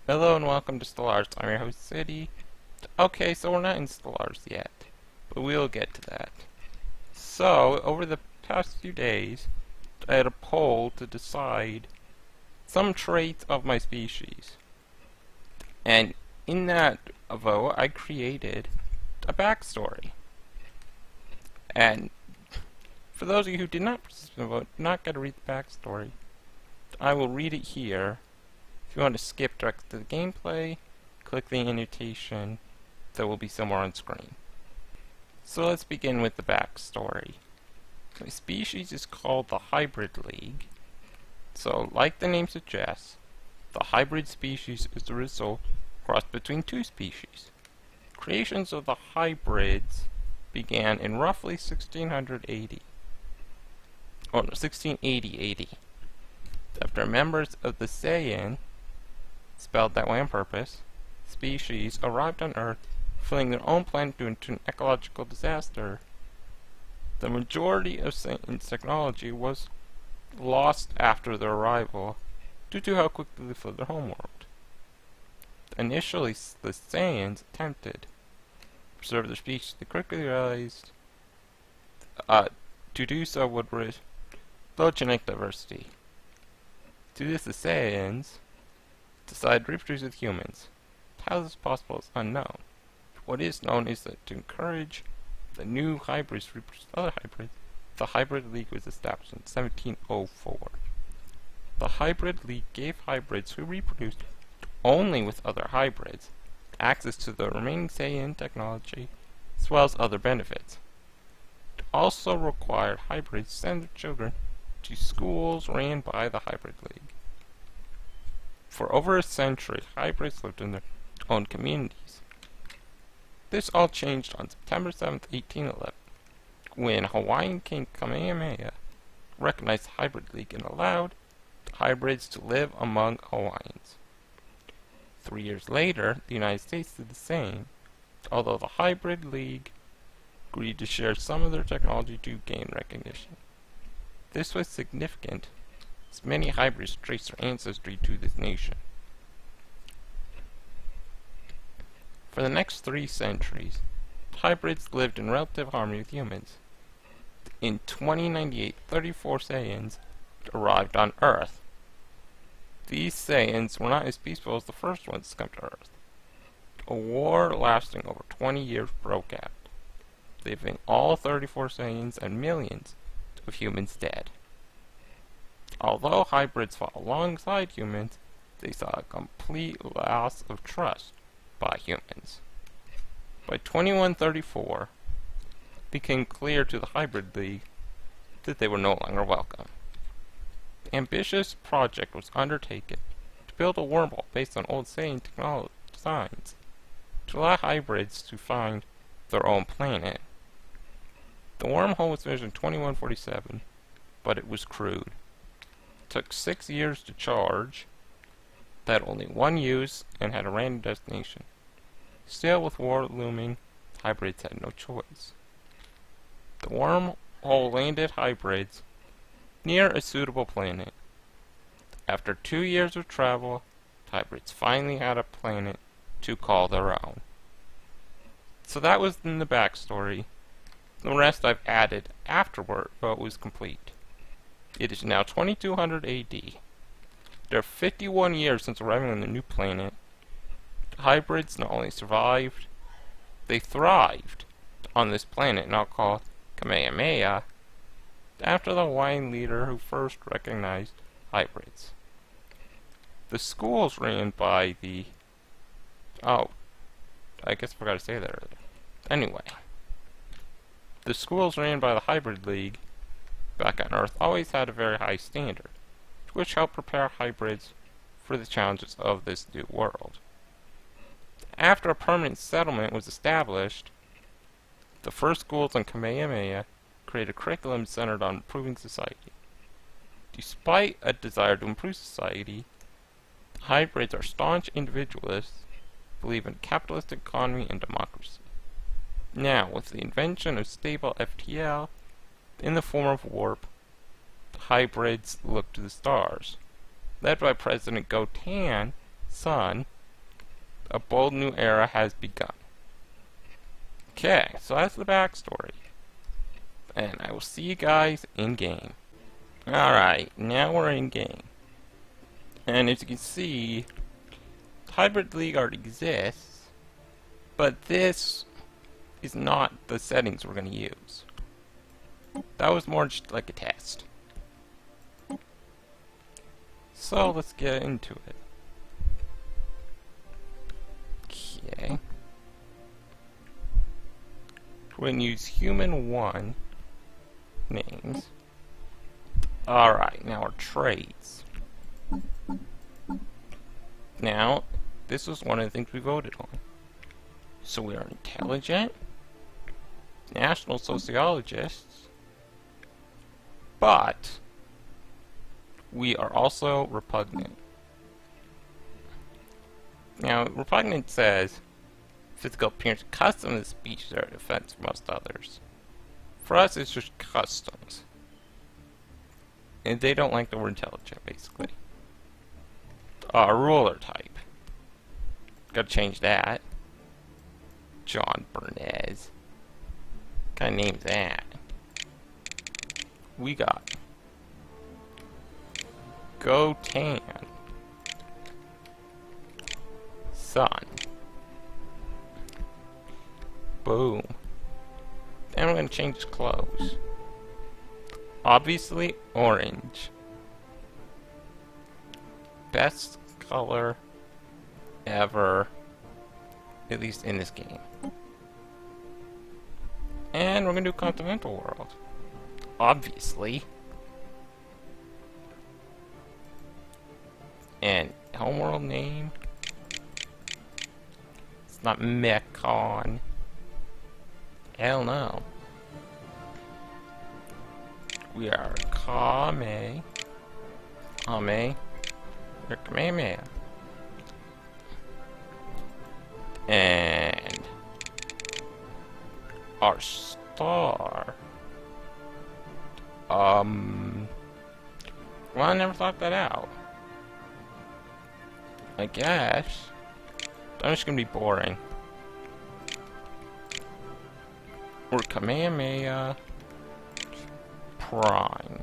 Hello and welcome to Stellaris. I'm your host, City. Okay, so we're not in Stellaris yet, but we'll get to that. So, over the past few days, I had a poll to decide some traits of my species. And in that vote, I created a backstory. And for those of you who did not participate in the vote, not get to read the backstory, I will read it here. If you want to skip directly to the gameplay, click the annotation that will be somewhere on screen. So let's begin with the backstory. My species is called the Hybrid League. So, like the name suggests, the hybrid species is the result crossed between two species. Creations of the hybrids began in roughly 1680. Or no, 1680 AD. After members of the Saiyan, spelled that way on purpose, species arrived on Earth, filling their own planet due to an ecological disaster. The majority of Saiyan's technology was lost after their arrival, due to how quickly they fled their homeworld. Initially, the Saiyans attempted to preserve their species. They quickly realized to do so would risk low genetic diversity. To this, the Saiyans decided to reproduce with humans. How this is possible is unknown. What is known is that to encourage the new hybrids to reproduce other hybrids, the Hybrid League was established in 1704. The Hybrid League gave hybrids who reproduced only with other hybrids access to the remaining Saiyan technology, as well as other benefits. It also required hybrids to send their children to schools ran by the Hybrid League. For over a century, hybrids lived in their own communities. This all changed on September 7, 1811, when Hawaiian King Kamehameha recognized the Hybrid League and allowed the hybrids to live among Hawaiians. 3 years later, the United States did the same, although the Hybrid League agreed to share some of their technology to gain recognition. This was significant, as many hybrids trace their ancestry to this nation. For the next 3 centuries, hybrids lived in relative harmony with humans. In 2098, 34 Saiyans arrived on Earth. These Saiyans were not as peaceful as the first ones to come to Earth. A war lasting over 20 years broke out, leaving all 34 Saiyans and millions of humans dead. Although hybrids fought alongside humans, they saw a complete loss of trust by humans. By 2134, it became clear to the Hybrid League that they were no longer welcome. The ambitious project was undertaken to build a wormhole based on old Saiyan technology designs to allow hybrids to find their own planet. The wormhole was finished in 2147, but it was crude. It took 6 years to charge, had only one use, and had a random destination. Still, with war looming, hybrids had no choice. The wormhole landed hybrids near a suitable planet. After 2 years of travel, hybrids finally had a planet to call their own. So that was in the backstory. The rest I've added afterward, but it was complete. It is now 2200 AD. There are 51 years since arriving on the new planet. The hybrids not only survived, they thrived on this planet now called Kamehameha, after the Hawaiian leader who first recognized hybrids. The schools ran by the... Oh, I guess I forgot to say that earlier. Anyway, the schools ran by the Hybrid League back on Earth always had a very high standard, which helped prepare hybrids for the challenges of this new world. After a permanent settlement was established, the first schools on Kamehameha created a curriculum centered on improving society. Despite a desire to improve society, hybrids are staunch individualists, believe in a capitalist economy and democracy. Now, with the invention of stable FTL in the form of warp, the hybrids look to the stars. Led by President Gotan's son, A bold new era has begun. Okay, so that's the backstory. And I will see you guys in-game. Alright, now we're in-game. And as you can see, Hybrid League already exists, but this is not the settings we're going to use. That was more just like a test. So let's get into it. Okay. We're going to use human 1 names. Alright, now our traits. Now, this was one of the things we voted on. So we are intelligent, national sociologists, but we are also repugnant. Now, repugnant says physical appearance custom to the species are a defense for most others. For us, it's just customs. And they don't like the word intelligent, basically. Ruler type. Gotta change that. John Bernez. What kind of name's that? We got Go Tan. Sun. Boom. Then we're gonna change his clothes. Obviously orange. Best color ever, at least in this game. And we're gonna do continental world. Obviously. And homeworld name. It's not Mekon. Hell no. We are Kame. Ame. We're Kamehameha. And our star. Well, I never thought that out. I guess. I'm just gonna be boring. We're Kamehameha Prime.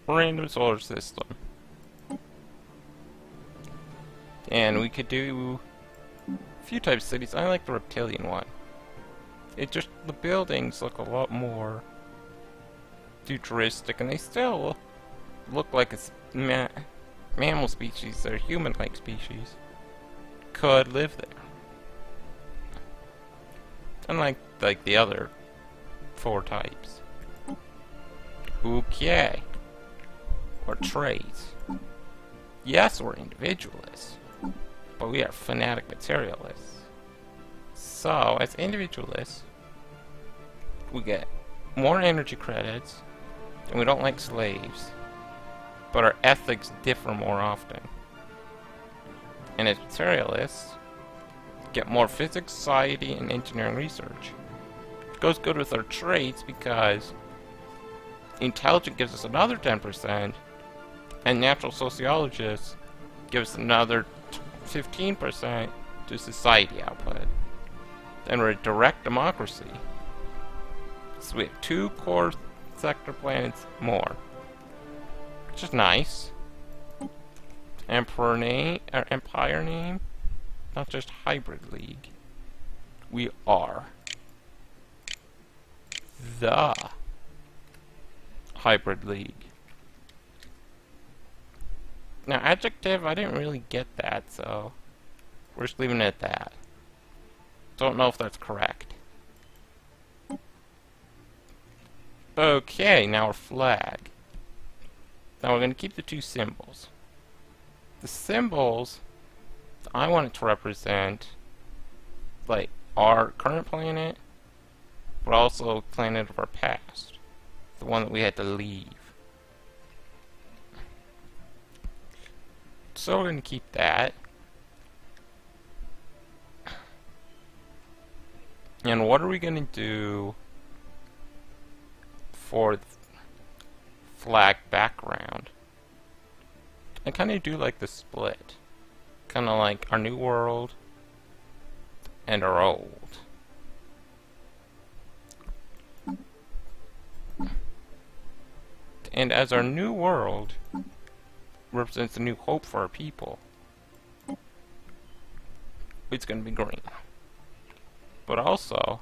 Random solar system. And we could do a few types of cities. I like the reptilian one. It just, the buildings look a lot more futuristic, and they still look like a mammal species or human-like species could live there. Unlike the other 4 types. Okay. Or traits. Yes, we're individualists, but we are fanatic materialists. So, as individualists, we get more energy credits, and we don't like slaves, but our ethics differ more often. And as materialists, get more physics, society, and engineering research. It goes good with our traits because intelligent gives us another 10%, and natural sociologists gives us another 15% to society output. Then we're a direct democracy. So we have 2 core sector planets more. Which is nice. Emperor name, or empire name, not just Hybrid League. We are the Hybrid League. Now, adjective, I didn't really get that, so we're just leaving it at that. Don't know if that's correct. Okay, now our flag. Now we're going to keep the 2 symbols. The symbols, I want it to represent, like, our current planet, but also the planet of our past. The one that we had to leave. So we're going to keep that. And what are we going to do for the flag background? I kind of do like the split. Kind of like our new world and our old. And as our new world represents a new hope for our people, it's going to be green. But also,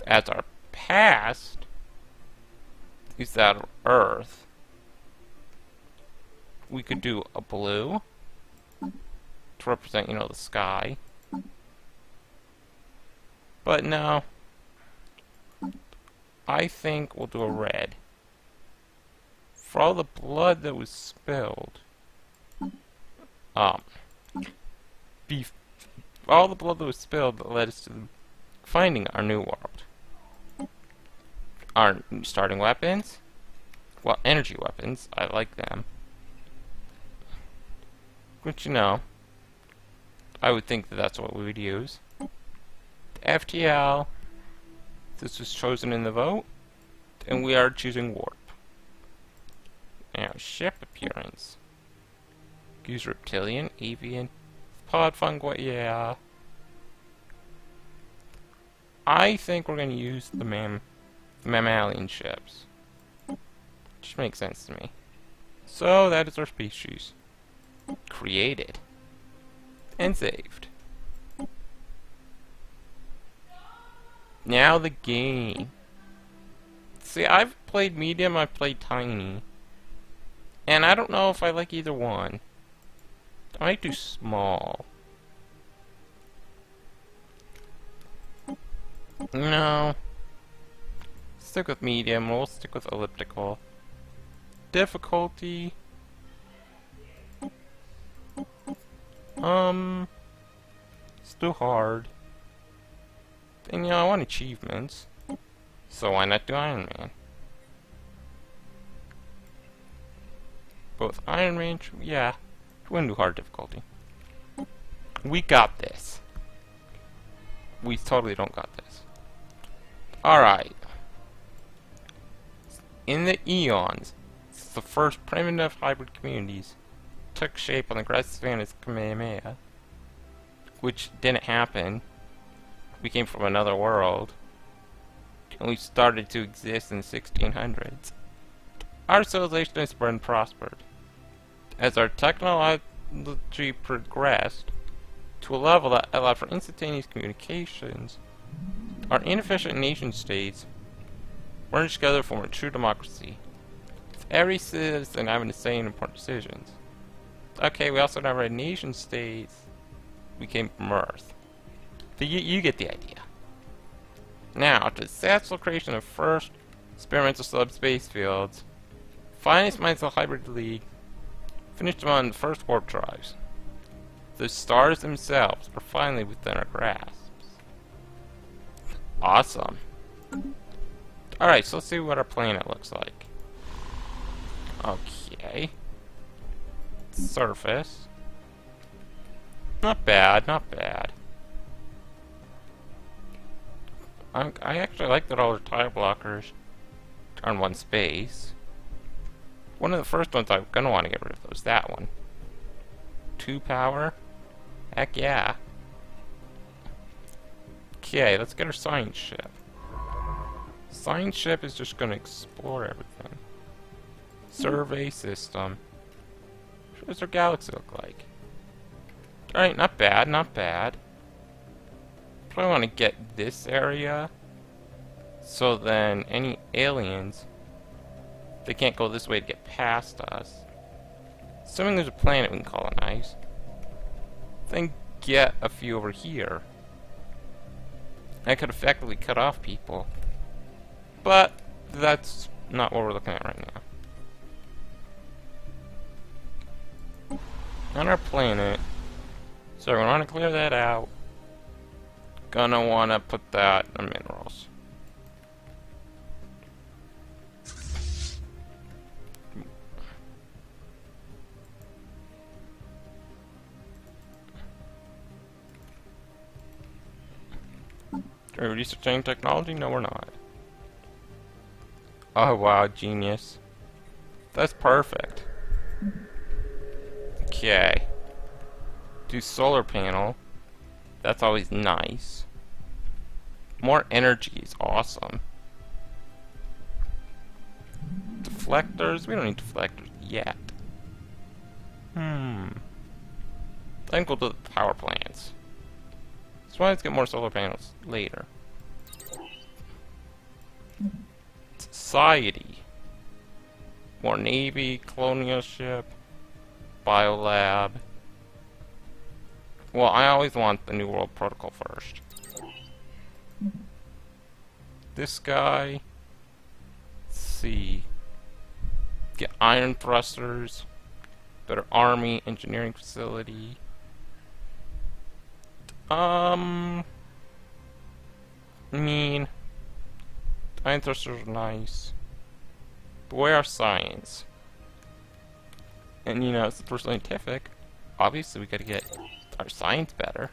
as our past is that of Earth, we could do a blue to represent, you know, the sky. But no, I think we'll do a red. For all the blood that was spilled, all the blood that was spilled that led us to finding our new world. Our starting weapons, well, energy weapons, I like them. But you know, I would think that that's what we would use. The FTL, this was chosen in the vote, and we are choosing warp. Now, ship appearance. Use reptilian, avian, pod fungi, yeah. I think we're going to use the mammalian ships. Which makes sense to me. So, that is our species. Created. And saved. Now the game. See, I've played medium, I've played tiny. And I don't know if I like either one. I might do small. No. Stick with medium, we'll stick with elliptical. Difficulty. It's too hard. And you know, I want achievements. So why not do Iron Man? Both Iron Man, yeah. We're gonna do hard difficulty. We got this. We totally don't got this. Alright. In the eons, the first primitive hybrid communities took shape on the grassy savannas of Kamehameha, which didn't happen. We came from another world, and we started to exist in the 1600s. Our civilization has spread and prospered. As our technology progressed to a level that allowed for instantaneous communications, our inefficient nation-states merged together to form a true democracy, with every citizen having a say in important decisions. Okay, we also never had nation-states. We came from Earth. You get the idea. Now, to the successful creation of first experimental subspace fields, finest minds of the Hybrid League finished them on the first warp drives. The stars themselves are finally within our grasps. Awesome. Alright, so let's see what our planet looks like. Okay. Surface. Not bad, not bad. I actually like that all our tile blockers are in one space. One of the first ones I'm gonna want to get rid of those, that one. 2 power? Heck yeah. Okay, let's get our science ship. Science ship is just gonna explore everything. Survey system. What does our galaxy look like? Alright, not bad, not bad. Probably want to get this area, so then any aliens, they can't go this way to get past us. Assuming there's a planet we can colonize, then get a few over here. I could effectively cut off people, but that's not what we're looking at right now. On our planet, so we're going to clear that out. Gonna want to put that in minerals. Are we researching technology? No, we're not. Oh wow, genius. That's perfect. Okay. Do solar panel. That's always nice. More energy is awesome. Deflectors? We don't need deflectors yet. I think we'll do the power plants. So let's get more solar panels later. Society. More Navy, colonial ship, biolab. Well, I always want the New World Protocol first. This guy. Let's see. Get iron thrusters. Better army, engineering facility. I mean, iron thrusters are nice. But where are science? And you know, since we're scientific, obviously we gotta get our science better.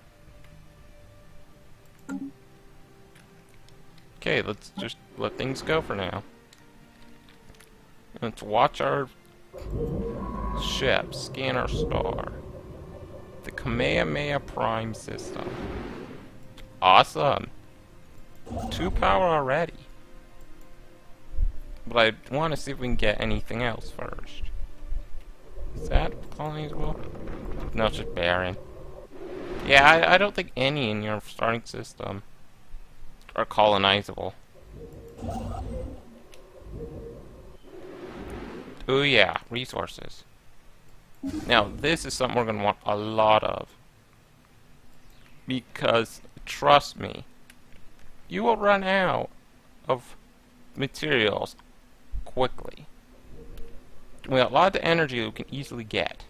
Okay, let's just let things go for now. Let's watch our ship, scan our star. The Kamehameha Prime system. Awesome! 2 power already. But I want to see if we can get anything else first. Is that colony as well? No, it's just barren. Yeah, I don't think any in your starting system are colonizable. Oh yeah, resources. Now, this is something we're going to want a lot of. Because, trust me, you will run out of materials quickly. We have a lot of energy we can easily get.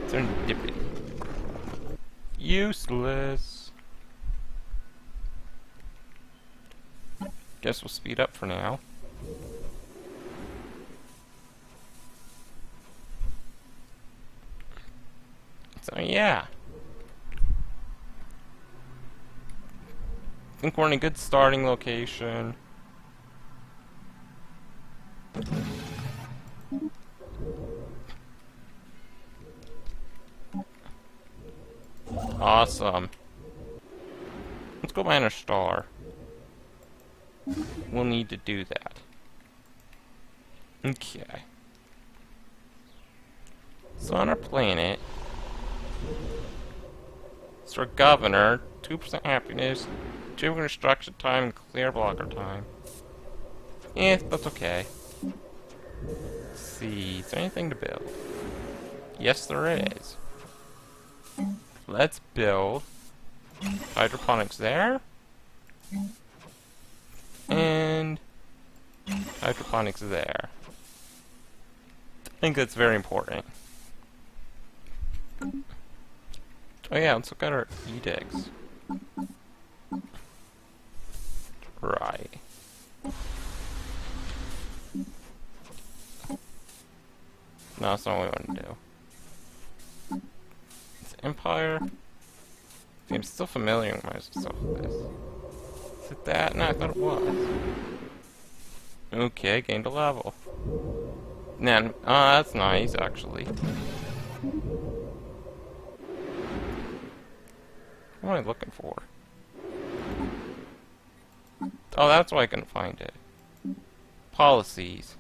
Serendipity. Useless. Guess we'll speed up for now. So yeah. I think we're in a good starting location. Awesome. Let's go mine our star. We'll need to do that. Okay. So on our planet, it's our governor, 2% happiness, 2 construction time, and clear blocker time. That's okay. Let's see, is there anything to build? Yes, there is. Let's build hydroponics there. And hydroponics there. I think that's very important. Oh yeah, let's look at our edicts. Right. No, that's not what we want to do. It's Empire. See, I'm still familiar with myself with this. Is it that? No, I thought it was. Okay, gained a level. Nah, that's nice, actually. What am I looking for? Oh, that's why I couldn't find it. Policies.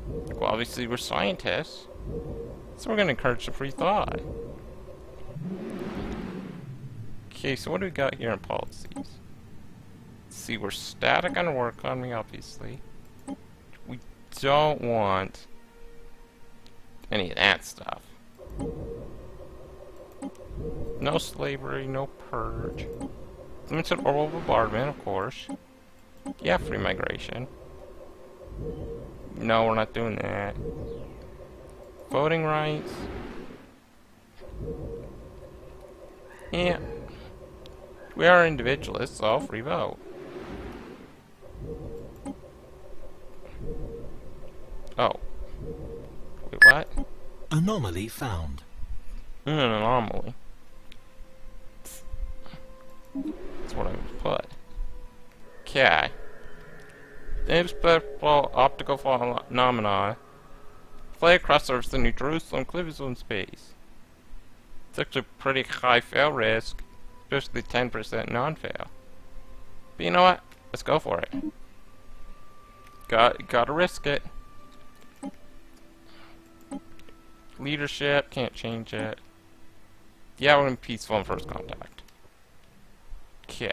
Well, obviously we're scientists, so we're going to encourage the free thought. Okay, so what do we got here in policies? Let's see, we're static on work economy, obviously. We don't want any of that stuff. No slavery, no purge. Limited oral bombardment, of course. Yeah, free migration. No, we're not doing that. Voting rights. Yeah. We are individualists, so free vote. Oh. Wait, what? Anomaly found. An anomaly. That's what I would put. Okay. Inexplicable optical phenomena Fly across the surface of New Jerusalem, cliff in space. It's actually a pretty high fail risk, especially 10% non-fail. But you know what? Let's go for it. Gotta risk it. Leadership, can't change it. Yeah, we're in peaceful on first contact. Okay.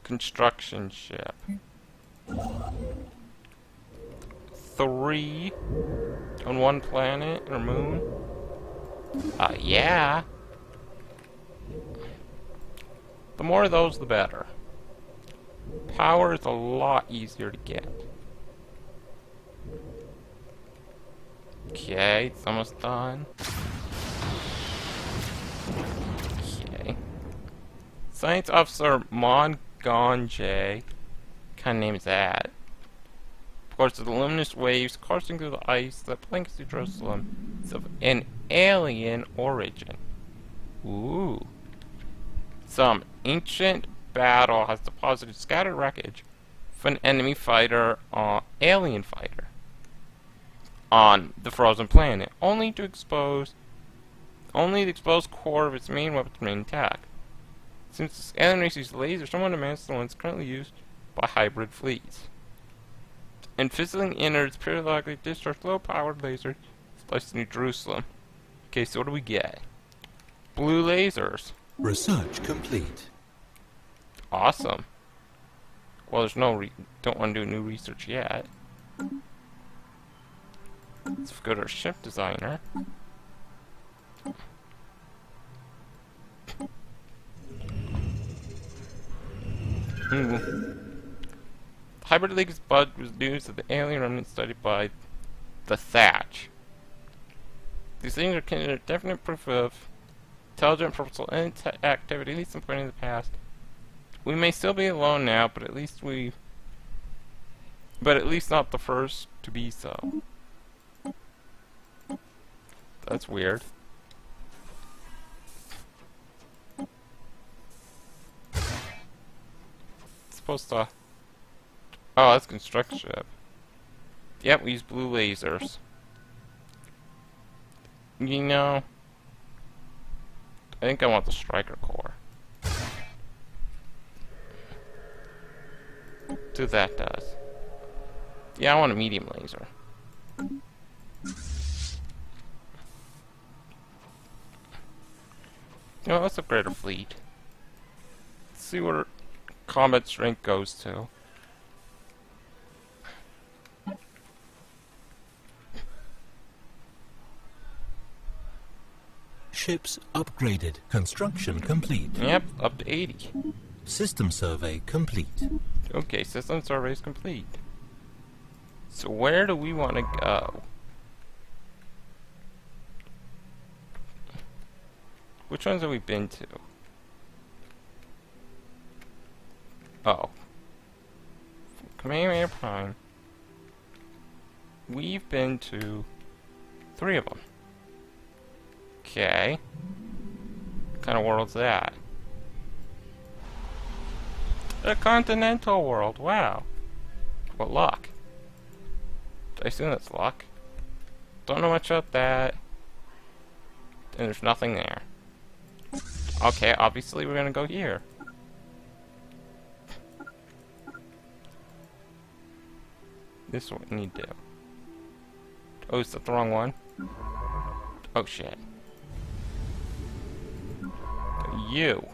Construction ship. 3 on one planet or moon. Yeah. The more of those, the better. Power is a lot easier to get. Okay, it's almost done. Okay. Science Officer Mongonje. What kind of name is that? Of course, the luminous waves coursing through the ice that blinks through Jerusalem is of an alien origin. Ooh. Some ancient battle has deposited scattered wreckage of an enemy fighter, alien fighter, on the frozen planet, only the exposed core of its main weapons remain intact. Since this alien race uses lasers, someone demands the ones currently used by hybrid fleets. And fizzling innards periodically discharge low-powered lasers spliced to New Jerusalem. Okay, so what do we get? Blue lasers. Research complete. Awesome. Well, there's no don't want to do new research yet. Let's go to our ship designer. Hybrid League's bud was news of the alien remnant studied by the Thatch. These things are considered definite proof of intelligent, purposeful activity, at least some point in the past. We may still be alone now, but at least not the first to be so. That's weird. It's supposed to... Oh, that's construction ship. Yep, we use blue lasers. You know... I think I want the striker core. See what that does. Yeah, I want a medium laser. You know, let's upgrade our fleet. Let's see what our combat strength goes to. Ships upgraded. Construction complete. Yep, up to 80. System survey complete. Okay, system survey is complete. So where do we want to go? Which ones have we been to? Oh. Kamehameha Prime. We've been to 3 of them. Okay. What kind of world's that? A continental world. Wow. What luck. I assume that's luck. Don't know much about that. And there's nothing there. Okay, obviously we're gonna go here. This is what we need to do. Oh, is that the wrong one? Oh shit. You.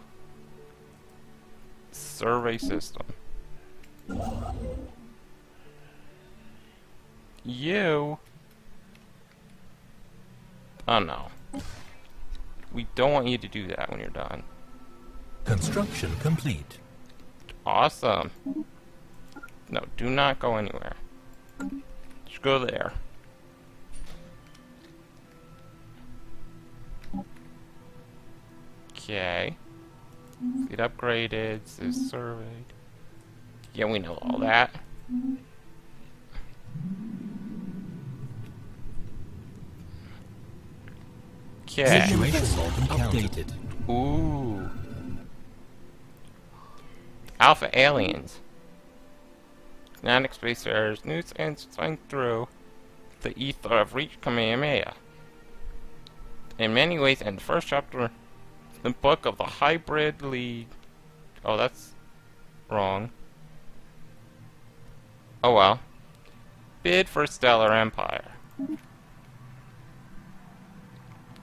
Survey system. You. Oh no. We don't want you to do that when you're done. Construction complete. Awesome. No, do not go anywhere. Just go there. Okay. Get upgraded, is surveyed. Yeah, we know all that. Okay. Situation log updated. Ooh. Alpha aliens. Kinetic spacefarers, new science flying through the ether have reached Kamehameha. In many ways, in the first chapter, the book of the Hybrid League. Oh, that's wrong. Oh well. Bid for Stellar Empire.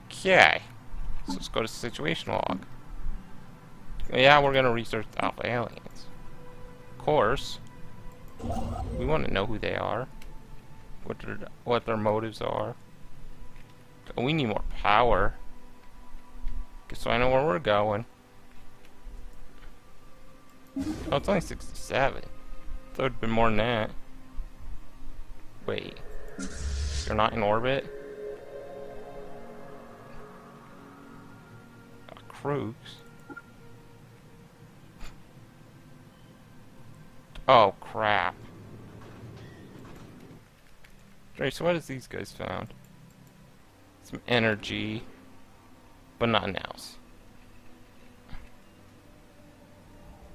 Okay. So let's go to situation log. Yeah, we're gonna research the Alpha aliens. Of course. We want to know who they are. What their motives are. Oh, we need more power. So I know where we're going. Oh, it's only 67. Thought it'd been more than that. Wait. You're not in orbit? Crooks. Oh, crap. Right, so what has these guys found? Some energy, but nothing else.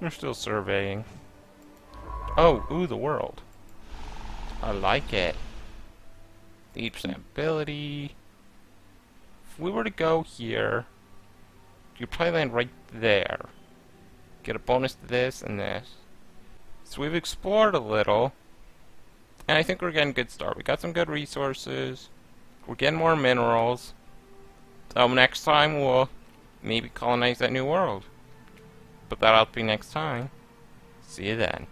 They're still surveying. Oh, ooh, the world. I like it. 8% ability. If we were to go here, you'd probably land right there. Get a bonus to this and this. So we've explored a little, and I think we're getting a good start. We got some good resources. We're getting more minerals. So next time we'll maybe colonize that new world. But that'll be next time. See you then.